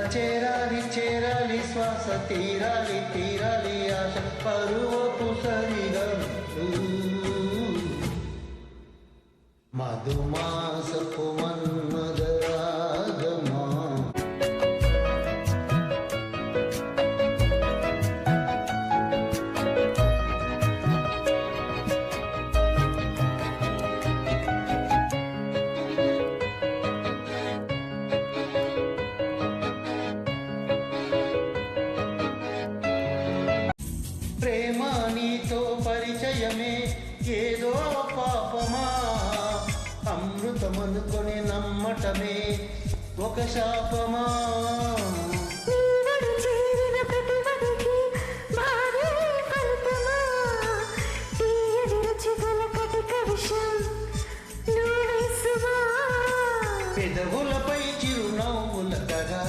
చేరాలి చేరాలి శ్వాస తీరాలి తీరాలి ఆశ పరువపు సరిగంటూ మధుమాసపు మన్మదరాగమా ప్రేమ నీతో పరిచయమే ఏదో పాపమా అమృతమనుకొని నమ్మటమే ఒక శాపమా పెదవులపై చిరునవ్వుల కగా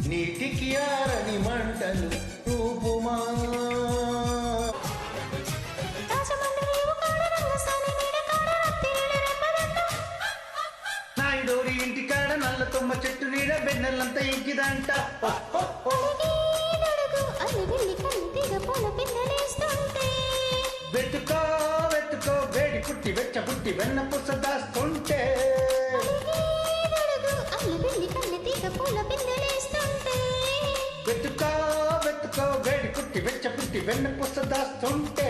నీటికి ఆరని మంటలు రూపుమా నాయుడోరి ఇంటికాడ నల్ల కొమ్మ చెట్టు నీడ బెన్నెలంతా ఇంకిదంట వెతుకో వెతుకో వేడి పుట్టి వెచ్చ పుట్టి వెన్న పుస దాస్తుంటే వెతుకో వెతుకో వేడి పుట్టి వెచ్చ పుట్టి వెన్న పుస దాస్తుంటే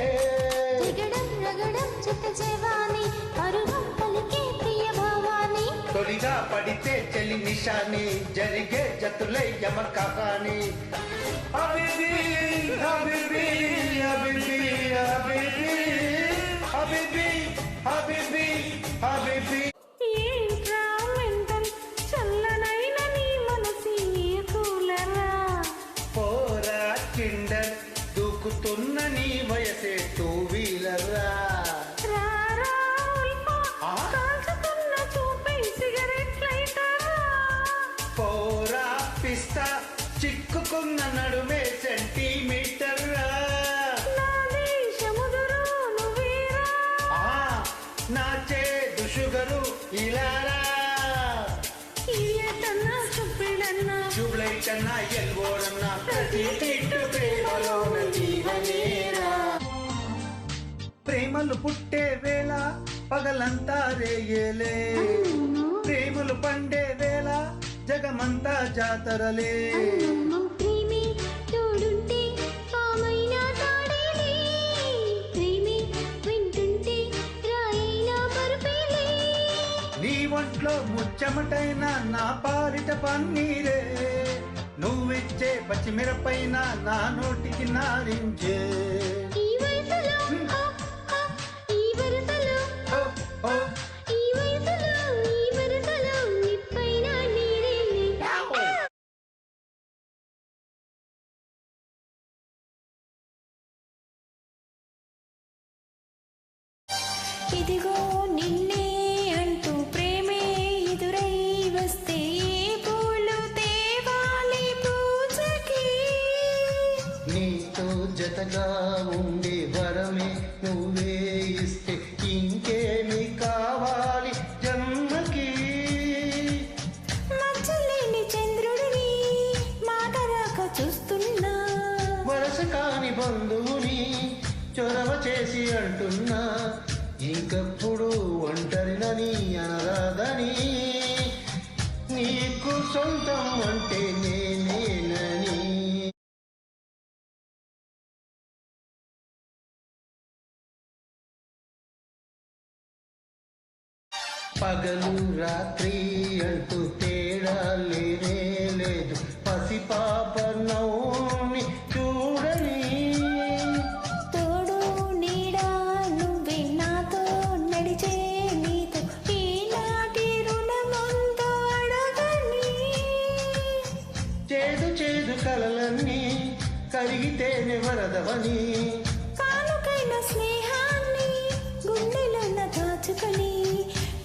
తొలిగా పడితే చెలి నిషాని జరిగే జతులై యమకాని హబీబీ హబీబీ హబీబీ హబీబీ హబీబీ హబీబీ హబీబీ పోరా కిండర్ దూకుతున్న నీ వయసే టూ వీలరా పోరా పిస్తా చిక్కుకున్న నడుమే సెంటీమీటర్ నా చేదు షుగరు ఇలారా ట్యూబ్లైట్ అన్నా ఎల్బోడన్నా ప్రతి తిట్టు ప్రేమలోన జీవనేరా ప్రేమలు పుట్టే వేళ పగలంతా రేయలే ప్రేమలు పండే వేళ జగమంతా జాతరలే నీ ఒంట్లో ముచ్చమటైన నా పాలిట పన్నీరే నువ్విచ్చే పచ్చిమిరపైన నా నోటికి నారించే ఇదిగో నిన్నే అంటూ ప్రేమే ఎదురై వస్తే పూలు తేవాలి పూజకి నీతో జతగా ఉండే వరమే నువ్వే ఇస్తే ఇంకేమి కావాలి జన్మకి మచ్చలేని చంద్రుడిని మాటరాక చూస్తున్నా వరస కాని బంధువుని చొరవ చేసి అంటున్నా ఇంకప్పుడు ఒంటరినని అనరాదని నీకు సొంతం అంటే నేనేనని పగలు రాత్రి అంటూ తేడా లేనే లేదు పసిపాప నవ్వుని చూడని కలలన్నీ కరిగితేనే వరదవని కానుకైన స్నేహాన్ని గుండెలోన దాచుకొని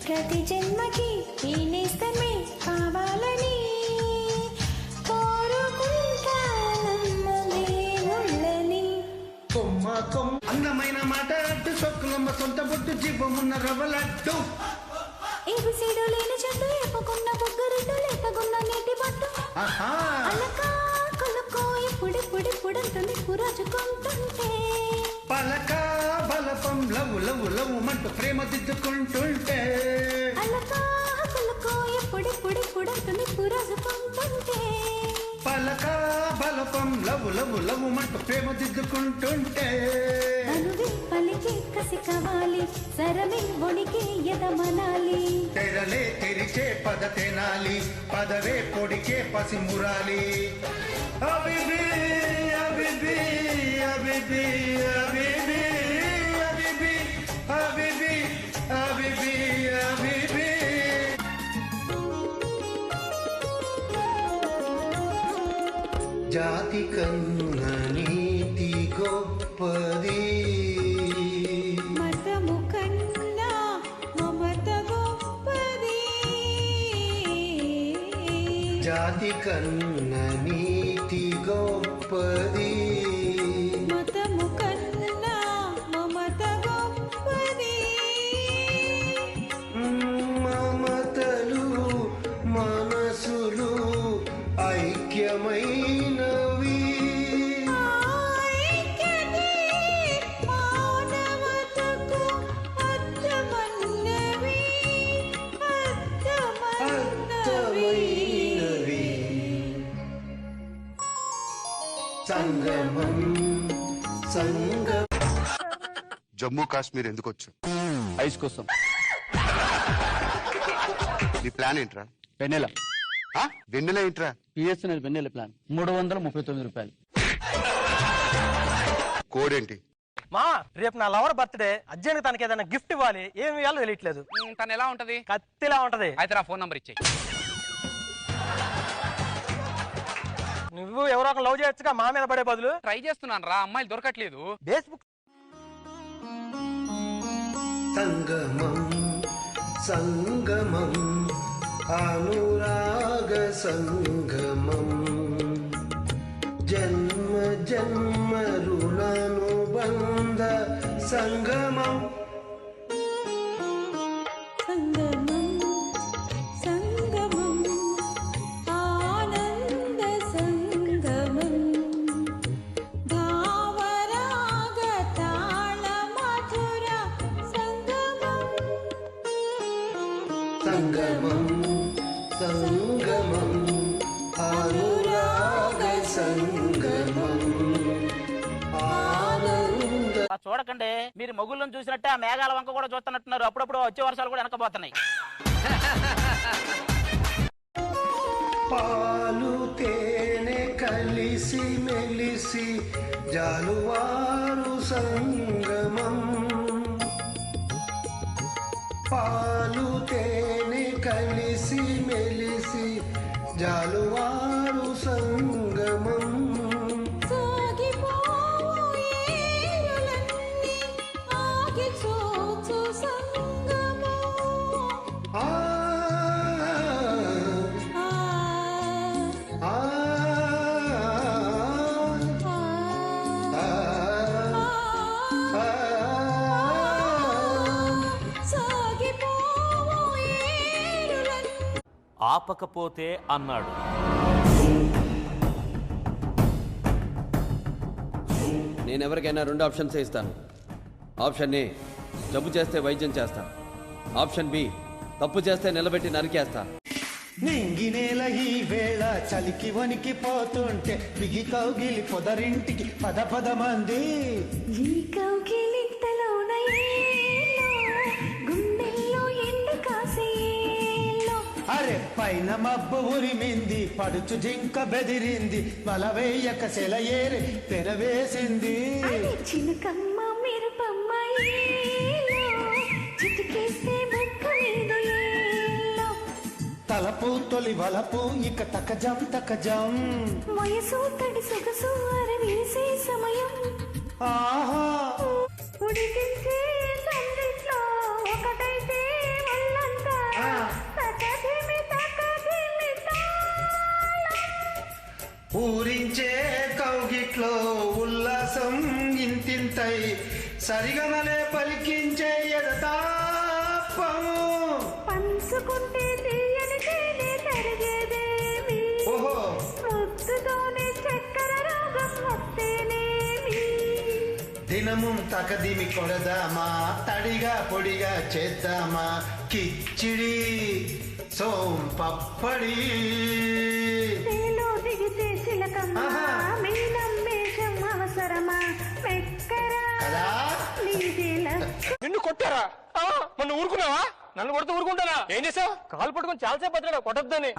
ప్రతి జన్మకి ఈ నేస్తమే కావాలని కోరుకుంటానమ్మదేవుళ్ళని కొమ్మ కొమ్మ అందమైన మాట అడ్డు సొక్కులమ్మ సొంత బొట్టు జీవమున్న రవ్వలడ్డు ఏబిసిడు లేని చెట్టు ఎప్పుకున్న పొగ్గరు ఆహా అలకా కొలకో ఎప్పుడెప్పుడెప్పుడంటుంది పురాజుకుంటుంటే పలక బలపం లవ్ లవ్ లవ్ మంటూ ప్రేమ దిద్దుకుంటుంటే అలకా కొలకో ఎప్పుడెప్పుడెప్పుడంటుంది పురాజుకుంటుంటే పలక బలపం లవ్ లవ్ లవ్ మంటూ ప్రేమ దిద్దుకుంటుంటే అనువి పలికి కసి కావాలి సరమే ఒడికి ఎదమనాలి తెరలే తెరిచే పద తెనాలి పదవే పొడిచే పసి మురాలి అబిబి అబిబి అబిబి అబిబి అబిబి అబిబి అబిబి అబిబి జాతి కన్న నీతి గొప్పది మతము కన్నా మమత గొప్పది జాతి కన్న నీతి గొప్పది మతము కన్నా మమత గొప్పది మమతలు మనసులు ఐక్యమైనవి ఐక్యతే మానవతకు అర్థమన్నవి అర్థమైనవి సంగమం సంగం జమ్మూ కాశ్మీర్ ఎందుకు వచ్చు ఐస్ కోసం నీ ప్లాన్ ఏంట్రా వెన్నెల వెన్నెల ఏంట్రా పిఎస్ఎన్ఎల్ వెన్నెల ప్లాన్ 339 రూపాయలు. కోడ్ ఏంటి మా రేపు నా లవర్ బర్త్డే అర్జెంట్ తనకి ఏదైనా గిఫ్ట్ ఇవ్వాలి ఏమి ఇవ్వాలో తెలియట్లేదు. తను ఎలా ఉంటది? కత్తిలా ఉంటది. అయితే నా ఫోన్ నంబర్ ఇచ్చేయి. నువ్వు ఎవరో ఒక లవ్ చేయొచ్చుగా మా మీద పడే బదులు. ట్రై చేస్తున్నాను రా, అమ్మాయిలు దొరకట్లేదు. ఫేస్బుక్ సంగమం సంగమం అనురాగ సంగమం జన్మ జన్మ రుణానుబంధ సంగమం సంగమం సంగమం ఆనంద సంగమం భావరాగ తాళ మధుర సంగమం సంగమం సంగమం అనురాగ సంగమం ఆనంద చూడకండి, మీరు మొగుళ్ళను చూసినట్టే ఆ మేఘాల వంక కూడా చూస్తున్నట్టున్నారు. అప్పుడప్పుడు వచ్చే వర్షాలు కూడా వెనకపోతున్నాయి. పాలు తేనె కలిసి మెలిసి జాలువారు సంగమం పాలు తేనె కలిసి మెలిసి జాలువారు సంగమం సాగిపోవు ఏరులన్నీ ఆగి చూచు సంగమం ఆ ఆ ఆ సాగిపోవు ఏరులన్నీ ఆపకపోతే అన్నాడు. నేను ఎవరికైనా 2 ఆప్షన్స్ ఇస్తాను. ఆప్షన్ ఏ, జబ్బు చేస్తే వైద్యం చేస్తా. ఆప్షన్ బి, తప్పు చేస్తే నిలబెట్టి నరికేస్తా. నింగినేల ఈ వేళ చలికి వణికిపోతుంటే బిగి కౌగిలి పొదరింటికి పద పద మంది ఈ కౌగిలింతలోన ఏలో గుండెల్లో ఎండు కాసేలో అరే పైన మబ్బు ఉరిమింది పడుచు జింక బెదిరింది వల వేయక సెలయేరి తెరవేసింది అరే చినుకమ్మ మిరపమ్మ ఏలో చిటికేస్తే ముక్కు మీద ఏలో తలపు తొలి వలపు ఇక తకజం తకజం వయసు తడి సొగసు అరవేసే సమయం ఆహా ఉడికించే సందిట్లో ఒకటైతే ఒళ్ళంతా తకధిమి ఊరించే కౌగిట్లో ఉల్లాసం ఇంతింతై సరిగమలే పలికించే ఎడతాపము పంచుకుంటే తీయని తేనె తరిగేదేమి ఓహో దినము తకదిమి కొడదామా తడిగా పొడిగా చేద్దామా కిచ్చిడి సోం పప్పడి తేలో దిగితే చిలకమ్మ ఆహా. మీనం మేషం అవసరమా మెక్కరా కదా నీదిల నిన్ను కొట్టారా మొన్న ఊరుకున్నావా? నన్ను కొడుతూ ఊరుకుంటానా? ఏం చేసావు? కాలు పట్టుకొని చాలాసేపు పట్టాడు కొట్టద్దని.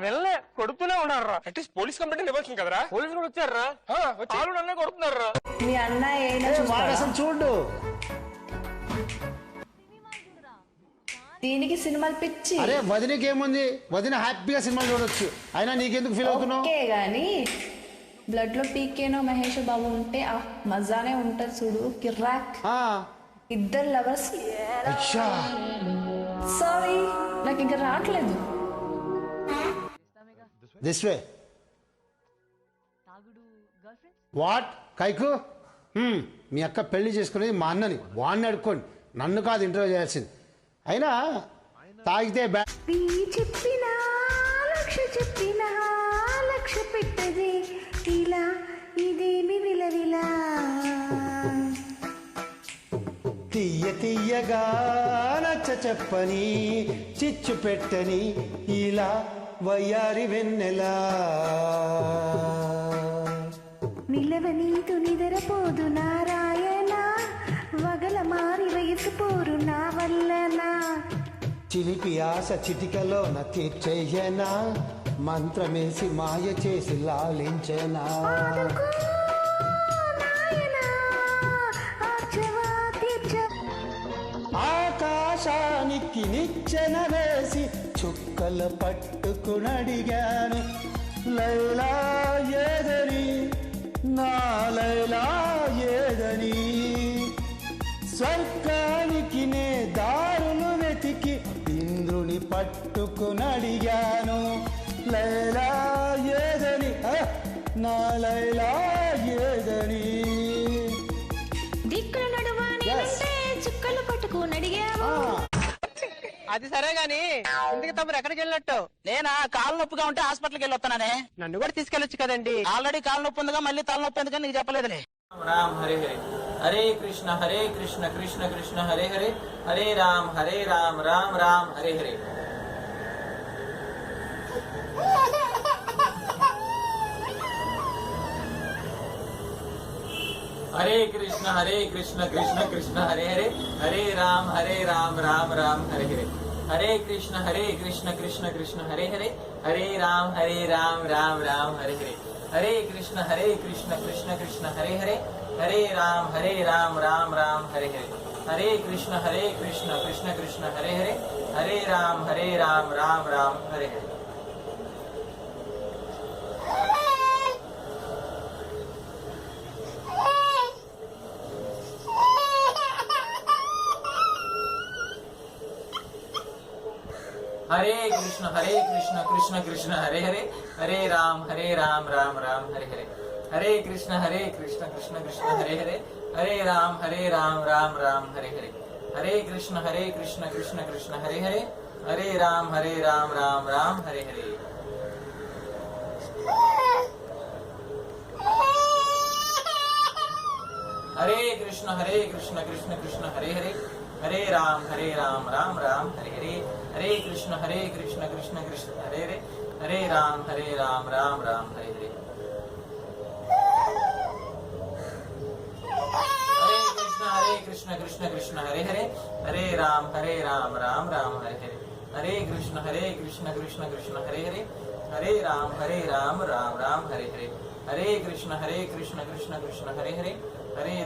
వెళ్ళే కొడుతూనే ఉన్నారా? అట్లీస్ట్ పోలీస్ కంప్లైంట్ ఇవ్వాల్సింది కదరా? పోలీసులు కూడా వచ్చారా? కాలు నన్నే కొడుతున్నారా? మీ అన్న వాడు అసలు చూడు దీనికి సినిమాలు పిచ్చి అరే వదినకి ఏముంది, వదిన హ్యాపీగా సినిమాలు చూడొచ్చు, అయినా నీకెందుకు ఫీల్ అవుతున్నావు? ఓకే గాని బ్లడ్ లో పీకేనో మహేష్ బాబు ఉంటే ఆ మజానే ఉంటది చూడు కిర్రాక్. ఆ, ఇద్దరు లవర్స్. అచ్చా సారీ నాకు ఇంకా రావట్లేదు. దిస్ వే వాట్ కైకు మీ అక్క పెళ్లి చేసుకునేది మా అన్నని, వాడిని అడుక్కోండి, నన్ను కాదు ఇంటర్వ్యూ చేయాల్సింది. అయినా తాగితే చెప్పినా లక్ష పెట్టది ఇలా ఇదేమి విలవిలా తీయ తీయగా నచ్చ చెప్పని చిచ్చు పెట్టని ఇలా వయ్యారి వెన్నెలా నిలవనీతు నిదరపోదు నారాయణ వగల మారి వయసుపోరు నా వల్లనా చిలిపి ఆశ చిటికలోన తీర్చేయనా మంత్రమేసి మాయ చేసి లాలించనా ఆదుకో నాయనా, ఆర్చవా తీర్చవా. ఆకాశానికి నిచ్చెన వేసి చుక్కల పట్టుకునడిగాను లైలా ఏదని నా లైలా ఏదని స్వర్గానికి నే దారులు వెతికి ఇంద్రుని పట్టుకునడిగాను లైలా ఏదని నా లైలా ఏదని. దిక్కుల నడువా నేనంటే చుక్కలు పట్టుకుని అడిగావు. అది సరే గాని ఇందుకు తమరు ఎక్కడికి వెళ్ళినట్టు? నేనా కాలు నొప్పిగా ఉంటే హాస్పిటల్కి వెళ్ళి వస్తానే. నన్ను కూడా తీసుకెళ్ళొచ్చు కదండి. ఆల్రెడీ కాలు నొప్పి ఉందిగా, మళ్ళీ తలనొప్పి ఎందుకని నీకు చెప్పలేదులే. రామ్ హరే హరే హరే కృష్ణ కృష్ణ కృష్ణ హరే హరే హరే రామ్ రామ్ రామ్ హరే హరే. హరే కృష్ణ కృష్ణ కృష్ణ హరే హరే హరే రామ్ రామ్ రామ్ హరే హరే. హరే కృష్ణ కృష్ణ కృష్ణ హరే హరే హరే రామ్ రామ్ రామ్ హరే హరే. హరే కృష్ణ కృష్ణ కృష్ణ హరే హరే హరే రామ్ రామ్ రామ్ హరే హరే. హరే కృష్ణ కృష్ణ కృష్ణ హరే హరే హరే రామ్ రామ్ రామ్ హరే హరే. హరే కృష్ణ కృష్ణ కృష్ణ హరే హరే హరే రామ్ రామ్ రామ్ హరే హరే. హరే కృష్ణ కృష్ణ కృష్ణ హరే హరే హరే రామ్ రామ్ రామ్ హరే హరే. హరే కృష్ణ కృష్ణ కృష్ణ హరే హరే హరే రామ్ రామ్ రామ్ హరే హరే. హరే కృష్ణ కృష్ణ కృష్ణ హరే హరే హరే రామ్ రామ్ రామ్ హరే హరే. హరే కృష్ణ కృష్ణ కృష్ణ హరే హరే హరే రామ్ రామ్ రామ్ హరే హరే. హరే కృష్ణ కృష్ణ కృష్ణ హరే హరే హరే రామ్ రామ్ రామ్ హరే హరే. హరే కృష్ణ కృష్ణ కృష్ణ హరే హరే హరే రామ్ రామ్ రామ్ హరే హరే. హరే కృష్ణ కృష్ణ కృష్ణ హరే హరే హరే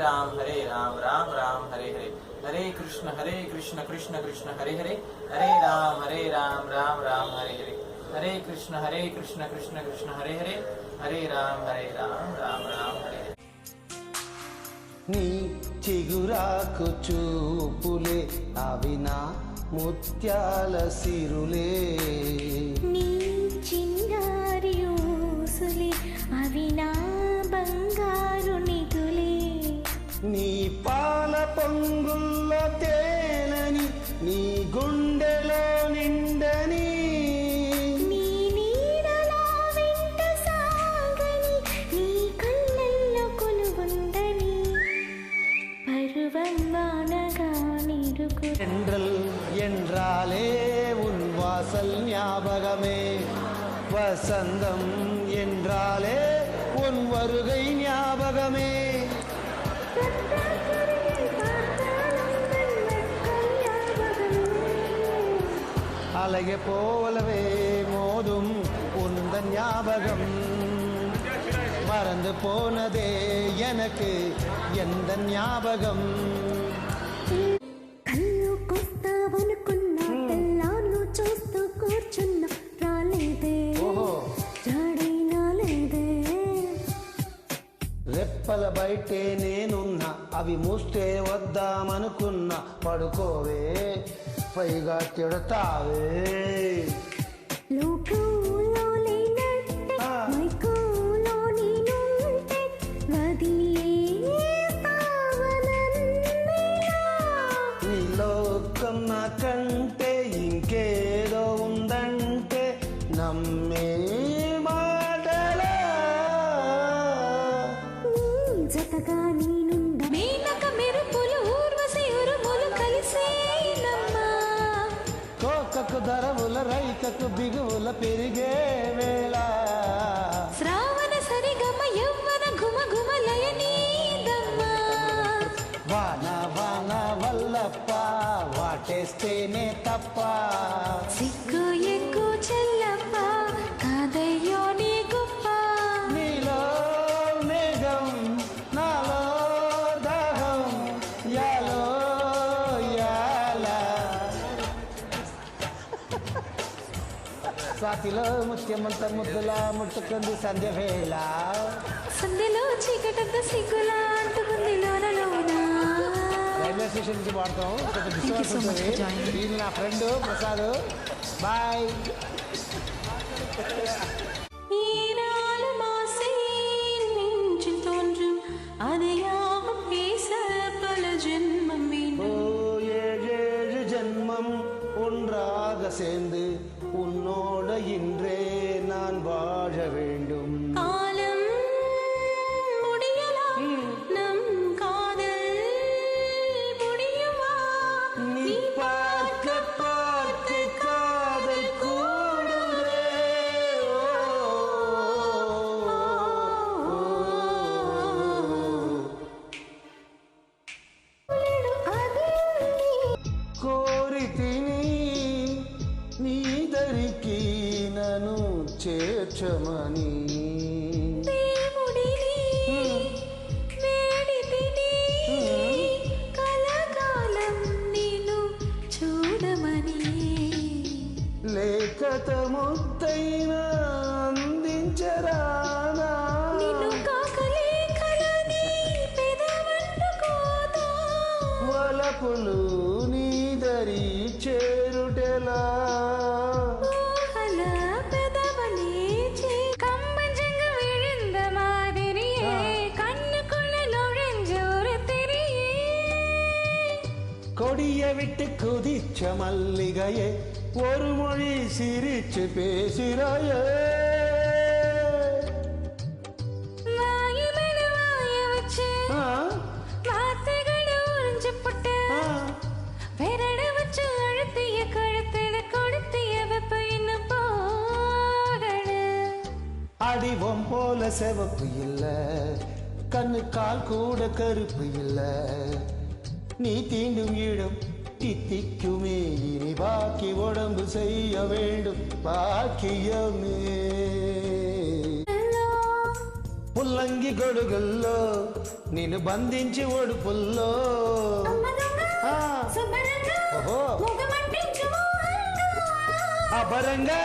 రామ్ రామ్ రామ్ హరే హరే. హరే కృష్ణ కృష్ణ కృష్ణ హరే హరే హరే రామ్ రామ్ రామ్ హరే హరే. హరే కృష్ణ కృష్ణ కృష్ణ హరే హరే హరే రామ్ రామ్ రామ్ హరే హరే. నీ చిగురాకు చూపులే అవి నా ముత్యాల సిరులే నీ చింగారి ఊసులే అవి నా బంగారు నిధులే. నీ పాల పొంగుల్లో తేలని నీ గుండెలో నిండని నీ నీడలో వెంట సాగని నీ தென்றல் என்றாலே உன் வாசல் ஞாபகமே, வசந்தம் என்றாலே உன் வருகை ஞாபகமே. அலைய போலவே மோதும் உந்த ஞாபகம், மறந்து போனதே எனக்கு எந்த ஞாபகம். కళ్ళు కొస్తావనుకున్నా తెల్లాను చూస్తూ కూర్చున్నా రాలేదే జాడైనా లేదే. రెప్పల బయటే నేనున్నా అవి మూస్తే వద్దామనుకున్నా, పడుకోవే పైగా తిడతావే. లోకంలో లేనట్టే మైకంలో నేనుంటే వదిలేస్తావనన్నయ్యా. నీ లోకం నాకంటే ఇంకేదో ఉందంటే నమ్మే మాటలా. జతగా నేనుండ మీనక మెరుపులు ఊర్వశి ఉరుములు కలిసేనమ్మా. కోకకు ధరవుల రైకకు బిగువుల పెరిగే వేళ, శ్రావణ సరిగమ యవ్వన ఘుమ ఘుమ లయనీదమ్మా. వాన వాన వల్లప్ప వాటేస్తేనే తప్ప. సిగ్గు ఎగ్గు చెల్లప్ప కాదయ్యో నీ గొప్ప. నీలో మేఘం నాలో దాహం యాలో యాల. స్వాతిలో ముత్యమంత ముద్దులా ముట్టుకుంది సంధ్య వేళ. సంధ్యలో చీకటంత సిగ్గులా అంటుకుంది లోన లోన. రైల్వే స్టేషన్ నుంచి వాడతాం, కొంచెం డిస్టర్బెన్స్ ఉంటుంది. ఈయన నా ఫ్రెండ్ ప్రసాద్. బాయ్. ஈரால மாசை நெஞ்சில் தோன்றும் அதையாவும் பேச பல ஜென்மம் ஓ வேண்டும். ஏழேழு ஜென்மம் ஒன்றாக சேர்ந்து உன்னோட இன்றே நான் வாழ வேண்டும். காலம் முடியலாம் நம் காதல் முடியுமா? நீ பார்க்க பார்க்க காதல் கூடுதே. కోరితిని నీదరికి నన్ను చేర్చమని. దేవుడిని వేడితిని కలకాలం నేను చూడమని. లేఖత ముద్దైనా అందించరానా. నిన్ను కాకలేఖలని పెదవంటుకోదా. వలపులు నీదరి చేరుటెలా. ఊహల పెదవలే கம்பஞ்சங்க விழுந்த மாதிரியே கண்ணுக்குள்ள நுழைஞ்ச ஒரு திரியே. கொடிய விட்டு குதிச்ச மல்லிகையே ஒரு மொழி சிரிச்சு பேசுறாயே. வாய் மேல வாய வச்சு ஆ, வார்த்தைகளை உறிஞ்சு போட்டு ஆ. விரட வச்சு அழுத்திய கழுத்துல கொடுத்திய வெப்ப இன்னும் போகல. அடிவம் போல செவப்பு இல்ல, கண்ணு கால் கூட கருப்பு இல்ல. நீ தீண்டும் இடம் தித்திக்குமே, இனி பாக்கி உடம்பு செய்ய வேண்டும் பாக்கியமே. పుల్లంగి గొడుగుల్లో నిన్ను బంధించి ఒడుపుల్లో. ఆ, ఓహో. అబరంగా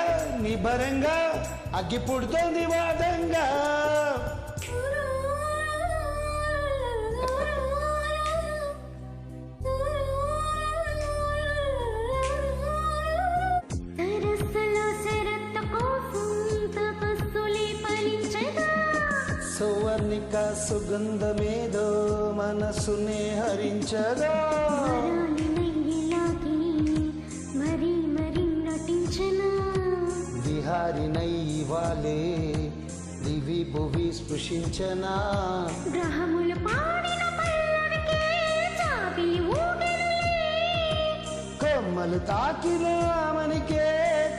నిబరంగా అగ్గి పుడుతోంది వాదంగా. సరస్సులో శరత్ కోసం తపస్సులే ఫలించగా. సువర్ణిక సుగంధమేదో మనసునే హరించగా. వరాలి నయ్యిలాగి మరీ మరీ నటించనా. విహారినై ఇవాలే దివి భువి స్పృశించనా. గ్రహములు పాడిన పల్లవికే జాబిలి ఊగెనులే. కొమ్మలు తాకిన ఆమనికే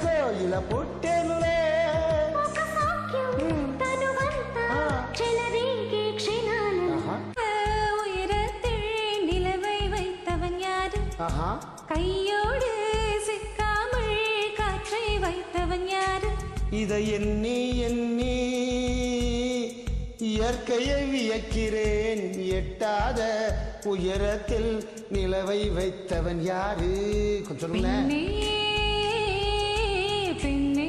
కోయిల పుట్టెనులే. ఒక సాక్ష్యం తనువంతా చెలరేగే క్షణాలు. ఆహా, உயரத்தில் நிலவை வைத்தவன் யாரு? ఆహా. கையோடு சிக்காமல் காற்றை வைத்தவன் யாரு? இதை எண்ணி எண்ணி இயற்கையை வியக்கிறேன். எட்டாத உயரத்தில் நிலவை வைத்தவன் யாரு? கொஞ்சம் சொல்லுங்க. பெண்ணே, பெண்ணே,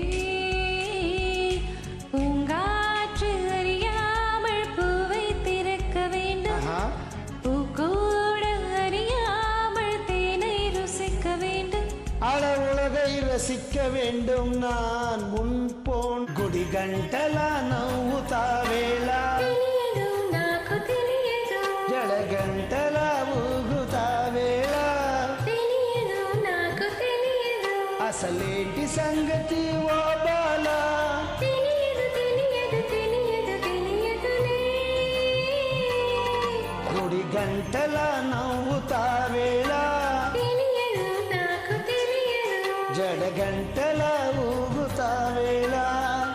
பூங்காற்று அறியாமல் பூவை திறக்க வேண்டும். ஆஹா. பூக்கூட அறியாமல் தேனை ருசிக்க வேண்டும். அட உலகை ரசிக்க வேண்டும் நான் முன்போன் குடி గంటల నవ్వుతావేళ. తెలియదు నాకు తెలియదు, జడగంటల ఊగుతావేళ. తెలియదు నాకు తెలియదు, అసలేంటి సంగతి ఓ బాల? తెలియదు తెలియదు తెలియదు తెలియదులే. గుడి గంటల నవ్వుతావేళ. తెలియదు నాకు తెలియదు, జడగంటల ఊగుతావేళ.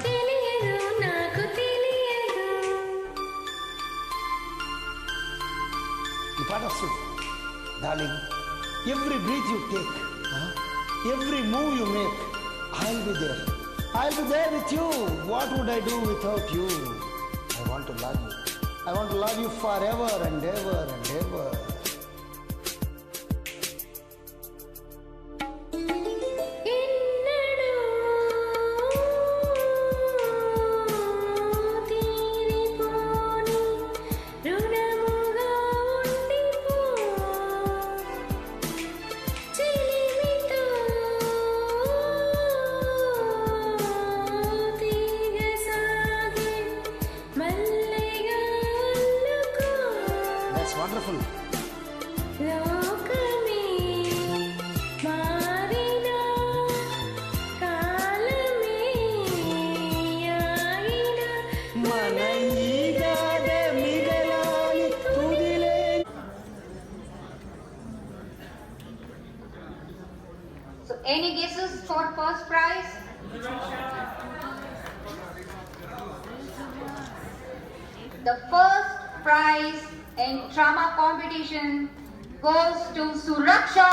తెలియదు నాకు తెలియదు. ఈ పాట వస్తుంది. Darling, every breath you take, every move you make, I'll be there. I'll be there with you. What would I do without you? I want to love you. I want to love you forever and ever and ever. ఎన్నడూ తీరిపోని రుణముగా ఉండిపో. చిలిమితో తీగసాగే మల్లెగా అల్లుకో. That's wonderful. లోకమే మారినా కాలమే ఆగినా మన ఈ గాథ మిగలాలి తుదిలే. So any guesses for first prize? The first prize in drama competition goes to Suraksha.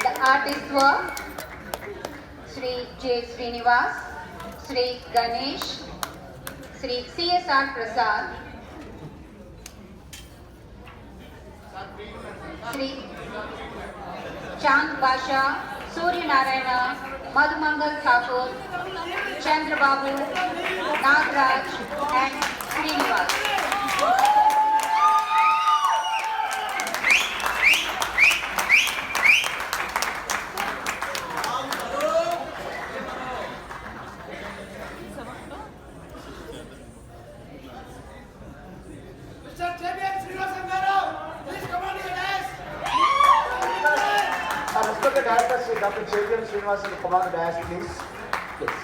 The artists were Sri J. Srinivas, Sri Ganesh, Sri C.S.R. Prasad, Sri Chand Basha, Surya Narayana, Madhumangal Thakur, Chandrababu, Nagraj, and Srinivas. Respected director Sri Dr. J.B.M. Srinivasan to come on the dais, please. Yes.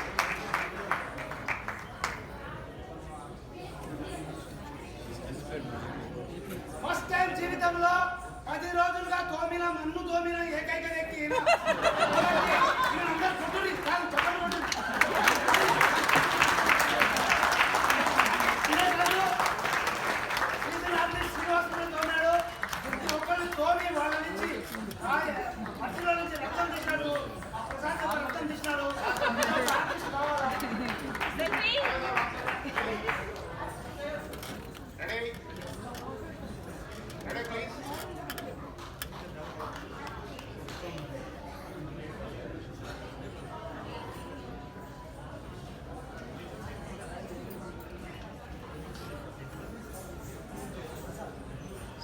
First time జీవితంలో 10 రోజులుగా తోమిన మన్ను తోమిన ఏకైక వ్యక్తి ఈయన. అలాగే ఈయనందరూ కొట్టుడి, కాదు చెప్పండి కొట్టుడి. ఇదే కాదు, సీజన్ ఆర్టిస్ట్ శ్రీనివాసరావు తోమాడు. ప్రతి ఒక్కరిని తోమి వాళ్ళ నుంచి ఆ మట్టిలో నుంచి రక్తం తీసినాడు. ప్రశాంత్ రక్తం తీసినాడు. ఆర్టిస్ట్ కావాలా?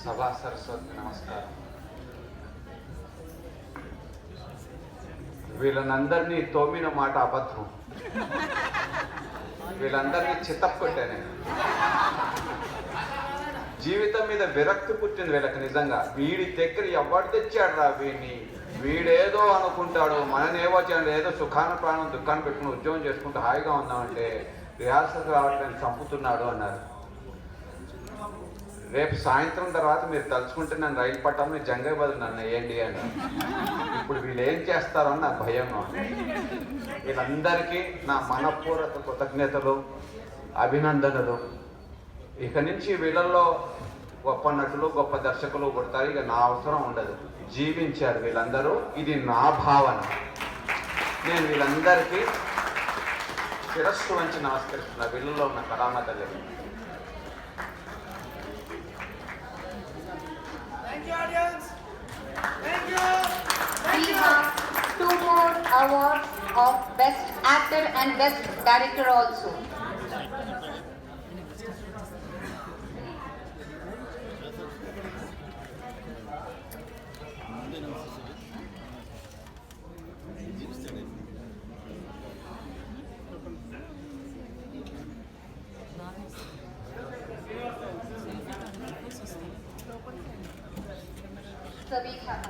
సభా సరస్వతి నమస్కారం. వీళ్ళనందరినీ తోమిన మాట అబద్ధం. వీళ్ళందరినీ చిత్తకొట్టాను. జీవితం మీద విరక్తి పుట్టింది వీళ్ళకి. నిజంగా వీడి దగ్గర ఎవడు తెచ్చాడు రా వీడిని, వీడేదో అనుకుంటాడు, మననేవో చేయండి, ఏదో సుఖాన ప్రాణం దుఃఖాన్ని పెట్టుకుని ఉద్యోగం చేసుకుంటూ హాయిగా ఉందామంటే రిహార్సల్కి రావట్లేదు, చంపుతున్నాడు అన్నారు. రేపు సాయంత్రం తర్వాత మీరు తలుచుకుంటే నన్ను రైలు పట్టాలి, మీరు జంగయ్య బదులు నన్ను వేయండి అన్నారు. ఇప్పుడు వీళ్ళు ఏం చేస్తారో అని నాకు భయంగా ఉంది. వీళ్ళందరికీ నా మనపూర్వక కృతజ్ఞతలు, అభినందనలు. ఇక నుంచి వీళ్ళల్లో గొప్ప నటులు, గొప్ప దర్శకులు పుడతారు. ఇక నా అవసరం ఉండదు. జీవించారు వీళ్ళందరూ, ఇది నా భావన. నేను వీళ్ళందరికీ శిరస్సు వంచి నమస్కరిస్తున్నా. వీళ్ళలో ఉన్న కళామతల్లి. Thank you, audience. Thank you. We have 2 more awards of Best Actor and Best Director also. So we have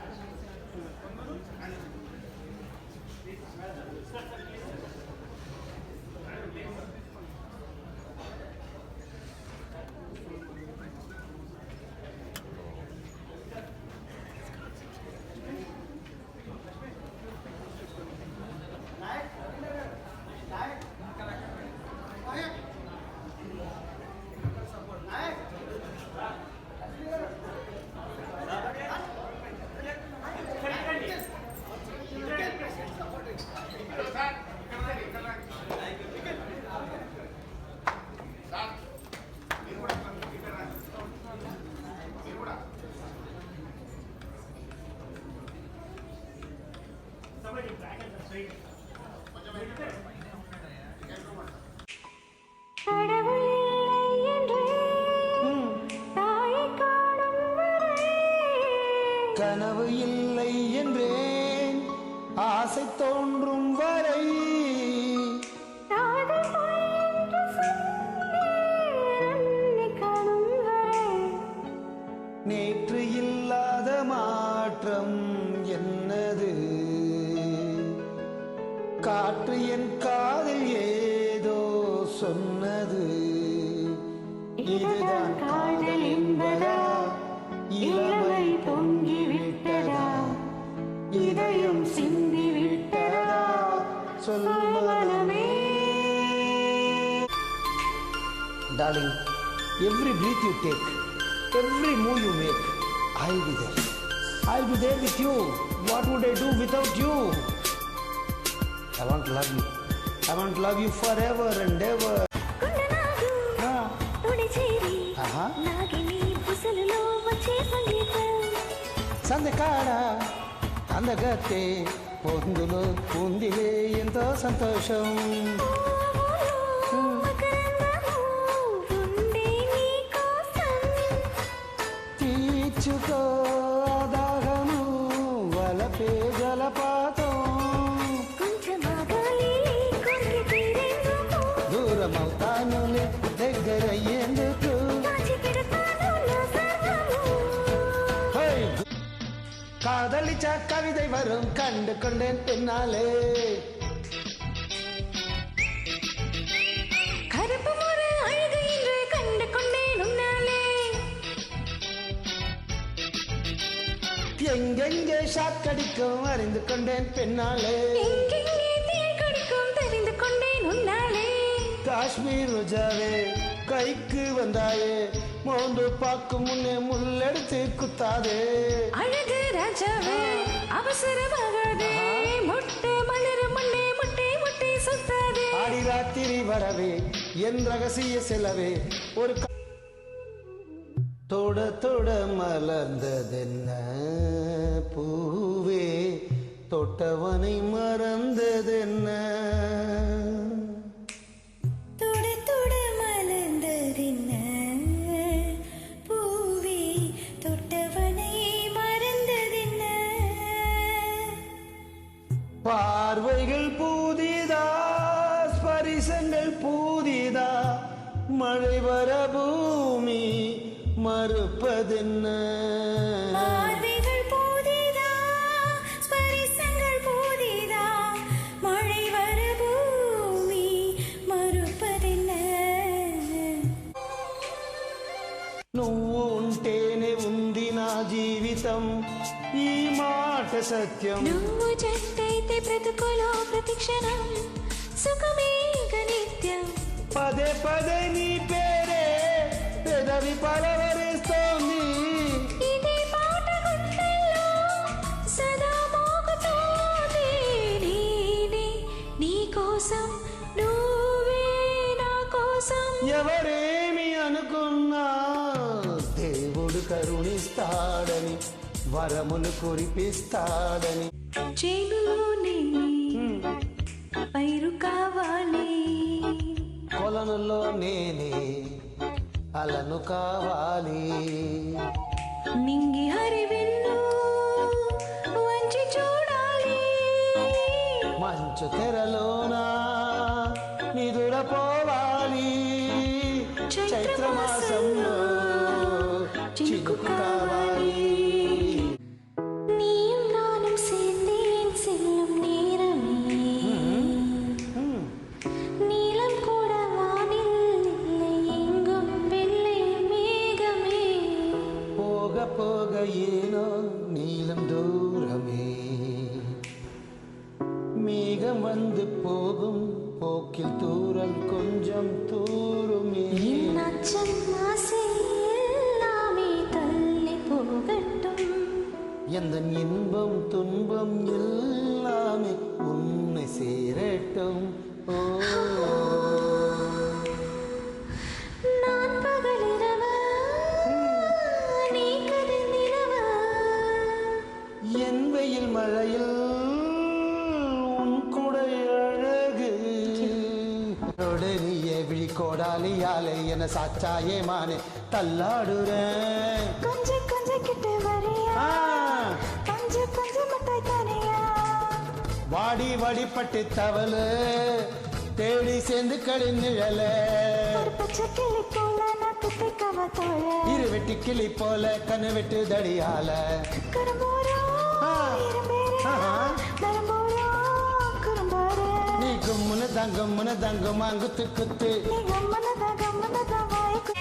கனவு இல்லை என்றேன், ஆசை தோன்றும் வரை நேற்று இல்லாத மாற்றம் என்னது, காற்று என் காதில் ஏதோ சொன்னது, இதுதான் காதல் என்பதா, இளமை பொங்கிவிட்டதா, இதயம் சிந்திவிட்டதா, சொல் மனமே. Darling, every breath you take, every move you make, I'll be there. I'll be there with you. What would I do without you? I want to love you. I want to love you forever and ever. సందకాడ అందగతే పొందులో ఉందిలే ఎంతో సంతోషం. తీర్చుకో దాహము వలపే జలపాతం, దూరమవుతానులే దగ్గరయ్యేందుకు. காதலிச்சா கவிதை வரும் கண்டு கொண்டேன் பின்னாலே, கருப்பு முறை அழகு என்று கண்டு கொண்டேன் உன்னாலே, எங்கெங்கே ஷாக்கடிக்கும் அறிந்து கொண்டேன் பின்னாலே, எங்கெங்கே தேள் கடிக்கும் தெரிந்து கொண்டேன் உன்னாலே, காஷ்மீர் ரோஜாவே கைக்கு வந்தாயே, மோந்து பார்க்கும் முன்னே முள்ளெடுத்து குத்தாதே, அழகு ராஜாவே அவசரமாகாதே, முட்டை மலர் முன்னே முட்டை முட்டை சுத்தாதே, ஆடி ராத்திரி வரவே என் ரகசிய செலவே, ஒரு தொட தொட மலர்ந்ததென்ன பூவே, தொட்டவனை மறந்ததென்ன. தொட தொட மலர்ந்ததென்ன பூவே, தொட்டவனை மறந்ததென்ன. பார்வைகள் பூதிதா ஸ்பரிசங்கள் பூதிதா மழை வர பூமி மறுப்பதென்ன பார்வைகள் போதிதா ஸ்பரிசங்கள் போதிதா மழை வர பூமி మరుపదిన్న నువ్వు ఉంటేనే ఉంది నా జీవితం ఈ మాట సత్యం నువ్వు జంటైతే బ్రతుకులో ప్రతిక్షణం సుఖమేక నిత్యం పదే పదే నీ పేరే పెదవి పలవరిస్తోంది ఇదే పాట గుండెల్లో సదా మోగుతోంది నేనే నీ కోసం నువ్వే నా కోసం ఎవరేమి అనుకున్నా దేవుడు కరుణిస్తాడని వరములు కురిపిస్తాడని చేనులోనే పైరు కావాలి కొలనులో నేనే అలను కావాలి నింగి హరివిల్లు వంచి చూడాలి మంచు తెరలోన నిదురపోవాలి చైత్రమాసంలో చినుకు కావాలి நீயும் நானும் சேர்ந்தேன் செல்லும் நேரமே நீலம் கூட வானில் இல்லை எங்கும் வெள்ளை மேகமே போக போக ஏனோ நீளம் தூரமே மேகம் வந்து போகும் போக்கில் தூரல் கொஞ்சம் தூருமே என் அச்சம் ஆசை எல்லாமே தள்ளி போகட்டும் எந்த இன்பம் துன்பம் எல்லாமே உன்னை சேரட்டும் ஓ நான் பகலிரவா நீ கதிர் நிலவா என் வெயில் மழையில் உன் குடை அழகு நீயே விழிக்கோடாலியாலே என சாச்சாயே மானே தள்ளாடுறேன் கொஞ்சம் கொஞ்சம் கிட்ட வரியா கொஞ்சம் கொஞ்சம் மட்டாய் தானையா வாடி வடிப்பட்டு தவளு தேடி சேர்ந்து களி நிழல ஒரு பச்சை கிளி போல நான் குத்திக்கவ தோழ இரு வெட்டி கிளி போல கண்ணு வெட்டு தடியால கரும்போரோ இரும்பேரே நரம்போரோ குறும்போரே நீ கும்முன தங்கம் அங்குத்து குத்து நீ கம்மனதா வாய்க்கு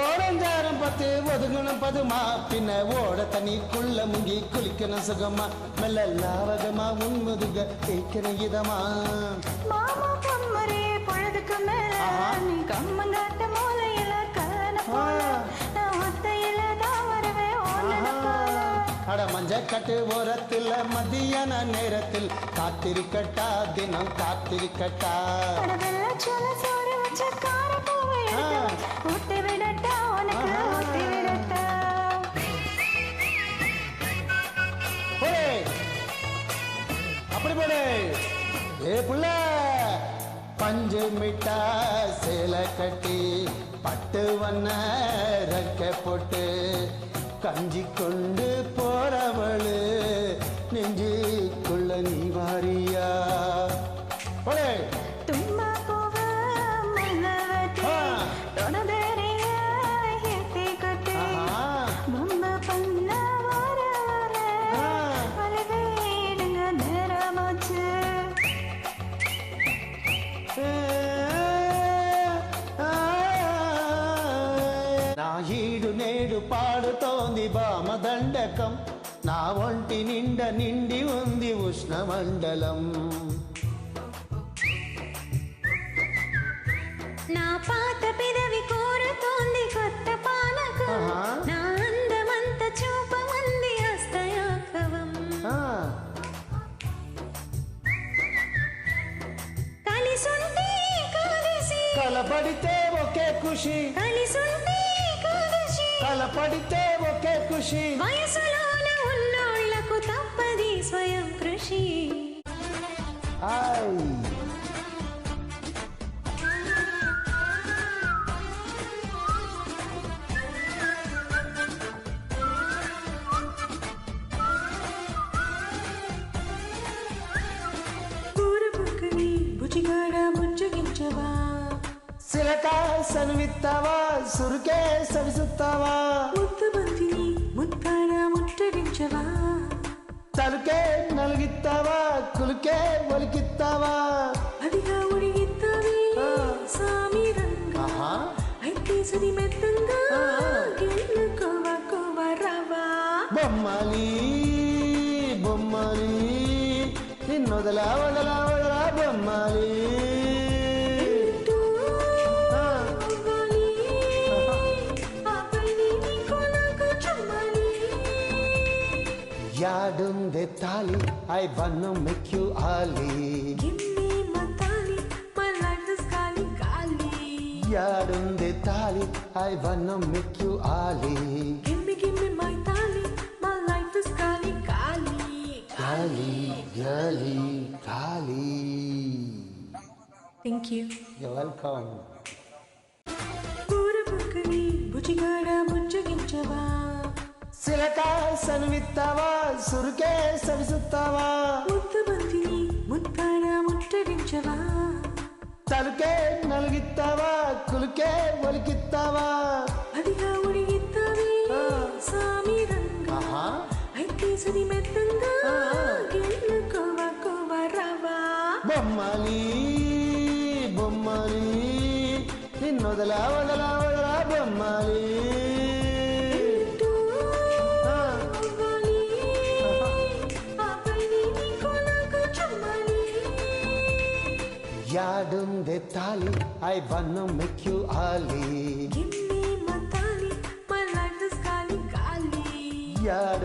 ஓடஞ்சாரம் பத்து ஒதுங்கணும் பதுமா பின்ன ஓட தண்ணிக்குள்ள முங்கி குளிக்கணும் சுகமா மெல்ல லாவகமா உன் முதுக தேய்க்கணும் இதமா மாமா பொன்முறை பொழுதுக்கு மேல நீ கம்மங்காட்ட மூலையில கலன போல நான் ஒத்தையில தான் வருவேன் அட மஞ்ச கட்டு ஓரத்தில் மதியான நேரத்தில் காத்திருக்கட்டா தினம் காத்திருக்கட்டா சொல்ல சோறு வச்ச கார பூவை ஊட்டி விடட்டா உனக்கு ஊட்டி விடட்டா அப்படி போடு ஏ புள்ள பஞ்சு மிட்டா சேலை கட்டி பட்டு வண்ண ரெக்க போட்டு கஞ்சி கொண்டு போறவளு நெஞ்சுக்குள்ள நீ வாரியா போடு தும்மா போவ மன்னவதி தொடதறிய ஹிட்டி கட்டி மம்ம பண்ண வர அலவேடுங்க நேரமாச்சு నా ఈడు నేడు పాడుతోంది భామదండకం నా ఒంటి నిండ నిండి ఉంది ఉష్ణమండలం నా పాత పెదవి కోరుతోంది కొత్త పానకం నా అందమంత చూపమంది హస్తయాకవం కలిసుంటే కలిసి కలపడితే ఒకే ఖుషి కలిసుంటే కలిసి కలపడితే ఒకే ఖుషి వయసులోన ఉన్నోళ్లకు తప్పది స్వయం కృషి ఆయ్ బుజ్జిగాడ బుజ్జిగి సిలక సన్విత్తావా సురుకే సవిసుత్తావా ముద్దబంతిని ముత్తాన ముట్టడించవా తలుకే నలుగిత్తావా కులుకే ఒలికిత్తావా అదిగా ఉడిగిస్తావే సామి రంగా అయితే సది మెత్తంగా గిళ్ళు కోవా కోవా రవా బొమ్మాలి బొమ్మాలి నిన్నొదలా వదలా వదలా బొమ్మాలి యాడుందే తాలి ఐ వన్న make you Ali యాడుందే thali I వన్న మేక్ యు ఆలి కాలి గాలి కాలి. Thank you. You're welcome. పూరపుక్కని బుచిగాడ ముంచగించవా సిలక సన్విత్తావా సురుకే సవిసుత్తావా ముద్దబంతిని ముత్తాన ముట్టడించవా తలుకే నలుగిత్తావా కులుకే ఒలికిత్తావా అదిగా ఉడిగిస్తావే సామి రంగా అయితే సది మెత్తంగా గిళ్ళు కోవా కోవా రవా బొమ్మాలి బొమ్మాలి నిన్నొదలా వదలా వదలా బొమ్మాలి యాడుందే తాలి ఐ వన్న మేక్ యు ఆలి యాడు